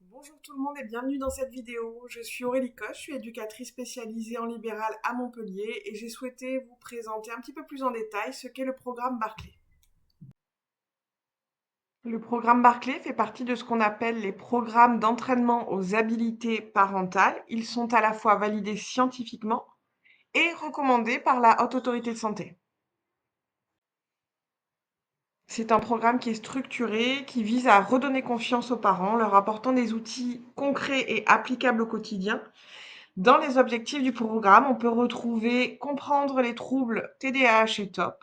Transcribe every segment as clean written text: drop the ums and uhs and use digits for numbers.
Bonjour tout le monde et bienvenue dans cette vidéo. Je suis Aurélie Coche, je suis éducatrice spécialisée en libéral à Montpellier et j'ai souhaité vous présenter un petit peu plus en détail ce qu'est le programme Barclay. Le programme Barclay fait partie de ce qu'on appelle les programmes d'entraînement aux habilités parentales. Ils sont à la fois validés scientifiquement et recommandés par la Haute Autorité de Santé. C'est un programme qui est structuré, qui vise à redonner confiance aux parents, leur apportant des outils concrets et applicables au quotidien. Dans les objectifs du programme, on peut retrouver comprendre les troubles TDAH et TOP,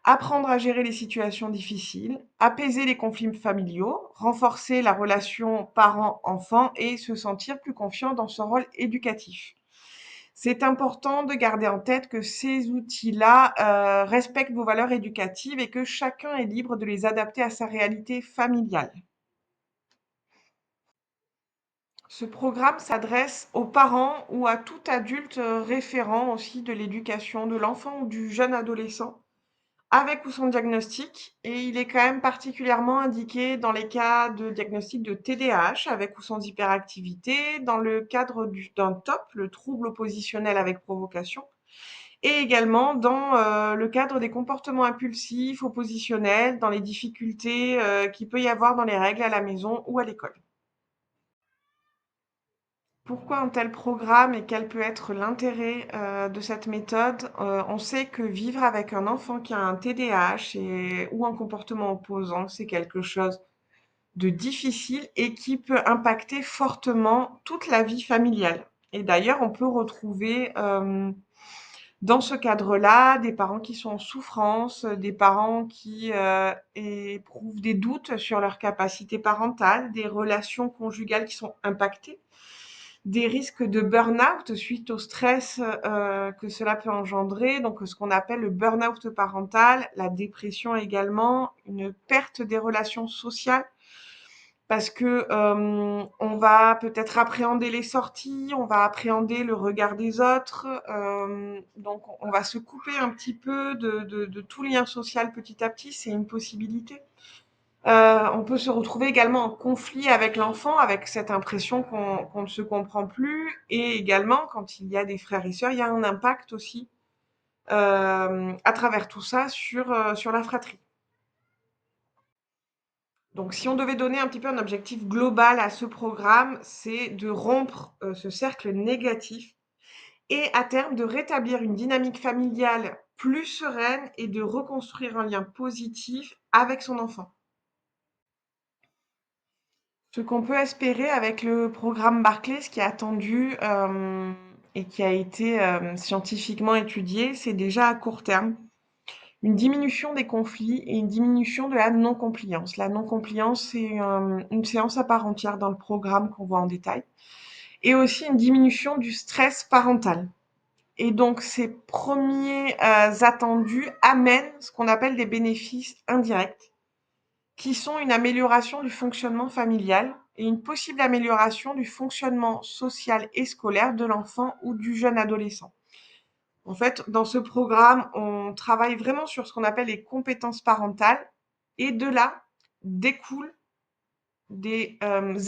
apprendre à gérer les situations difficiles, apaiser les conflits familiaux, renforcer la relation parent-enfant et se sentir plus confiant dans son rôle éducatif. C'est important de garder en tête que ces outils-là respectent vos valeurs éducatives et que chacun est libre de les adapter à sa réalité familiale. Ce programme s'adresse aux parents ou à tout adulte référent aussi de l'éducation de l'enfant ou du jeune adolescent, avec ou sans diagnostic. Et il est quand même particulièrement indiqué dans les cas de diagnostic de TDAH, avec ou sans hyperactivité, dans le cadre d'un TOP, le trouble oppositionnel avec provocation, et également dans le cadre des comportements impulsifs, oppositionnels, dans les difficultés qu'il peut y avoir dans les règles à la maison ou à l'école. Pourquoi un tel programme et quel peut être l'intérêt de cette méthode? On sait que vivre avec un enfant qui a un TDAH ou un comportement opposant, c'est quelque chose de difficile et qui peut impacter fortement toute la vie familiale. Et d'ailleurs, on peut retrouver dans ce cadre-là des parents qui sont en souffrance, des parents qui éprouvent des doutes sur leur capacité parentale, des relations conjugales qui sont impactées, des risques de burn-out suite au stress que cela peut engendrer, donc ce qu'on appelle le burn-out parental, la dépression également, une perte des relations sociales parce que on va peut-être appréhender les sorties, on va appréhender le regard des autres, donc on va se couper un petit peu de tout lien social petit à petit, c'est une possibilité. On peut se retrouver également en conflit avec l'enfant, avec cette impression qu'on ne se comprend plus et également quand il y a des frères et sœurs, il y a un impact aussi, à travers tout ça sur la fratrie. Donc si on devait donner un petit peu un objectif global à ce programme, c'est de rompre, ce cercle négatif et à terme de rétablir une dynamique familiale plus sereine et de reconstruire un lien positif avec son enfant. Ce qu'on peut espérer avec le programme Barclay, ce qui est attendu, et qui a été, scientifiquement étudié, c'est déjà à court terme, une diminution des conflits et une diminution de la non-compliance. La non-compliance, c'est, une séance à part entière dans le programme qu'on voit en détail et aussi une diminution du stress parental et donc ces premiers attendus amènent ce qu'on appelle des bénéfices indirects qui sont une amélioration du fonctionnement familial et une possible amélioration du fonctionnement social et scolaire de l'enfant ou du jeune adolescent. En fait, dans ce programme, on travaille vraiment sur ce qu'on appelle les compétences parentales et de là découlent des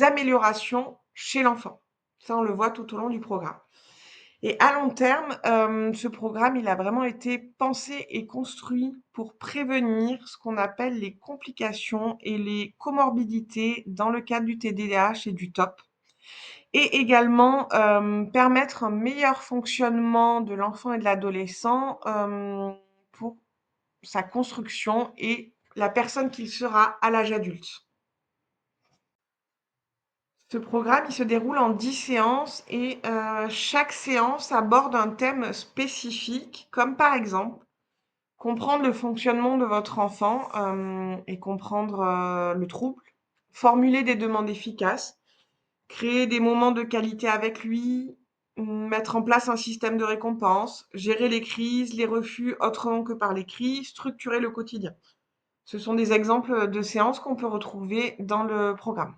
améliorations chez l'enfant. Ça, on le voit tout au long du programme. Et à long terme, ce programme, il a vraiment été pensé et construit pour prévenir ce qu'on appelle les complications et les comorbidités dans le cadre du TDAH et du TOP et également, permettre un meilleur fonctionnement de l'enfant et de l'adolescent, pour sa construction et la personne qu'il sera à l'âge adulte. Ce programme, il se déroule en 10 séances et chaque séance aborde un thème spécifique, comme par exemple comprendre le fonctionnement de votre enfant et comprendre le trouble, formuler des demandes efficaces, créer des moments de qualité avec lui, mettre en place un système de récompense, gérer les crises, les refus autrement que par l'écrit, structurer le quotidien. Ce sont des exemples de séances qu'on peut retrouver dans le programme.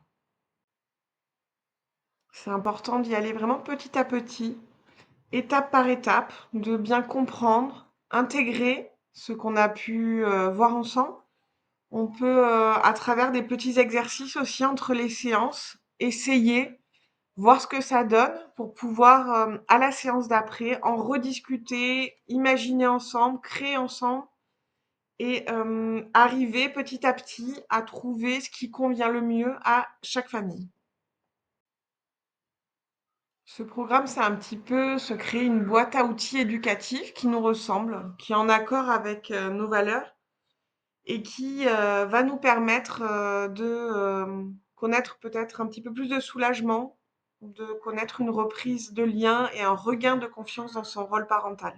C'est important d'y aller vraiment petit à petit, étape par étape, de bien comprendre, intégrer ce qu'on a pu voir ensemble. On peut, à travers des petits exercices aussi entre les séances, essayer, voir ce que ça donne pour pouvoir, à la séance d'après, en rediscuter, imaginer ensemble, créer ensemble et arriver petit à petit à trouver ce qui convient le mieux à chaque famille. Ce programme, c'est un petit peu se créer une boîte à outils éducative qui nous ressemble, qui est en accord avec, nos valeurs et qui, va nous permettre, de, connaître peut-être un petit peu plus de soulagement, de connaître une reprise de lien et un regain de confiance dans son rôle parental.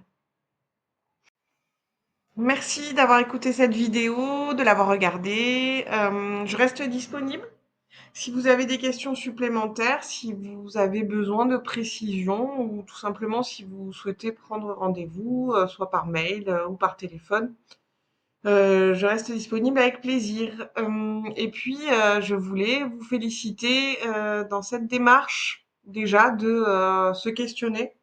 Merci d'avoir écouté cette vidéo, de l'avoir regardée. Je reste disponible si vous avez des questions supplémentaires, si vous avez besoin de précisions ou tout simplement si vous souhaitez prendre rendez-vous, soit par mail, ou par téléphone. Je reste disponible avec plaisir. Et puis, je voulais vous féliciter, dans cette démarche déjà de, se questionner,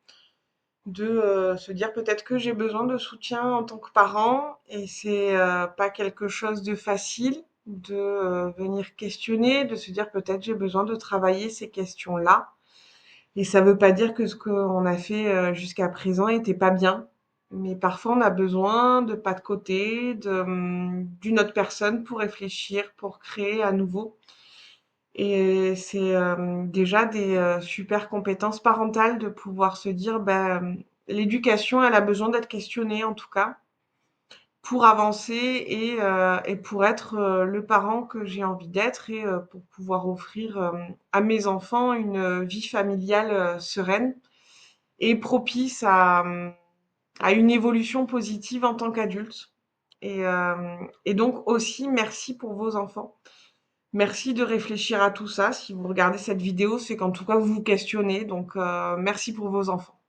de, se dire peut-être que j'ai besoin de soutien en tant que parent et c'est, pas quelque chose de facile de, venir questionner, de se dire peut-être j'ai besoin de travailler ces questions-là et ça veut pas dire que ce qu'on a fait, jusqu'à présent était pas bien. Mais parfois on a besoin de pas de côté, de, d'une autre personne pour réfléchir, pour créer à nouveau et c'est, déjà des, super compétences parentales de pouvoir se dire: «Bah, l'éducation, elle a besoin d'être questionnée en tout cas, pour avancer et pour être, le parent que j'ai envie d'être et pour pouvoir offrir, à mes enfants une, vie familiale, sereine et propice à une évolution positive en tant qu'adulte et donc aussi merci pour vos enfants. Merci de réfléchir à tout ça. Si vous regardez cette vidéo, c'est qu'en tout cas vous vous questionnez donc merci pour vos enfants.